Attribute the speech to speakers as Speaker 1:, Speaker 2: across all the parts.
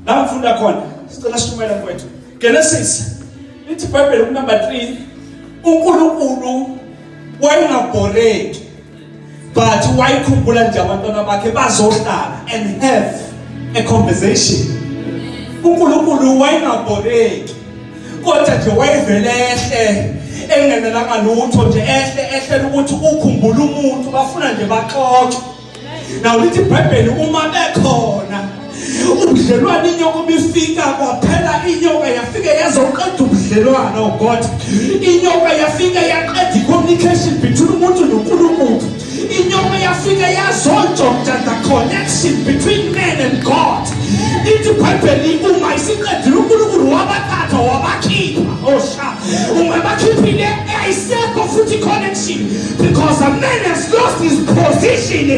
Speaker 1: La mfunda khona sicela situmela kwethu Genesis lithi Bible number 3 uNkulunkulu wayengabhoreki but wayekhumbula nje abantwana bakhe bazohlala and have a conversation. uNkulunkulu wayengabhoreki kodwa nje wayevele ehle engenelanga lutho nje ehle ukuthi ukhumbula umuntu bafuna nje baxoxe. Now lithi Bible uma bekhona ubudlelwane inyoka bifika kwaphela inyoka yafika yazoqeda ubudlelwane. Oh God, inyoka yafika yaqeda communication between umuntu noNkulunkulu. Inyoka yafika yazontshontsa the connection between man and God. Lithi Bible uma isiqedile uNkulunkulu wabathatha wabakhipha. Osha uma bakhiphile ayisekho futhi connection because a man has lost his position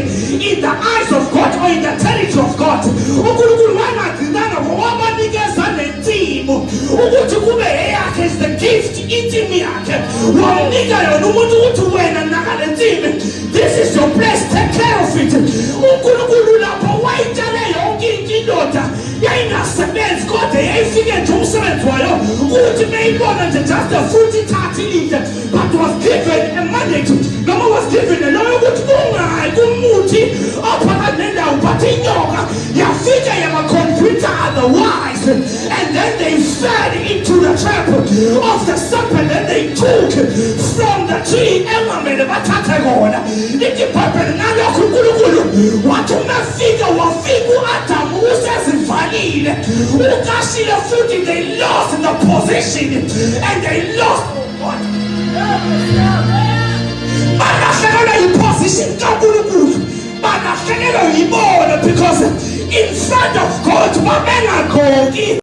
Speaker 1: in the eyes of God or in the territory of God. uNkulunkulu wanagcinanga wabanikeza nentimo ukuthi kube eyakhe is the gift intimi yakhe wamnika yona umuntu ukuthi wena nakale ntimi this is your place, take care of it. uNkulunkulu lapho wayitshale yonke indoda yayingasebenzi kodwa yayifike nje umsebenzi wayo ukuthi mayibona nje just a futhi thathi into but was given a mandate noma was given a law ukuthi kungayi kumuthi ophakathi nendawo but inyoka yafika yama-computer otherwise and then they fell into the trap of the serpent and they took from the tree engamele bathathe kona. Lithi Bible nalokho uNkulunkulu wathi umafika wafika uAdamu usezivalile ukashile futhi they lost the position and they lost what? Balahlekelwa yiposition kaNkulunkulu, balahlekelwa yibona because in front of God babengakhongi.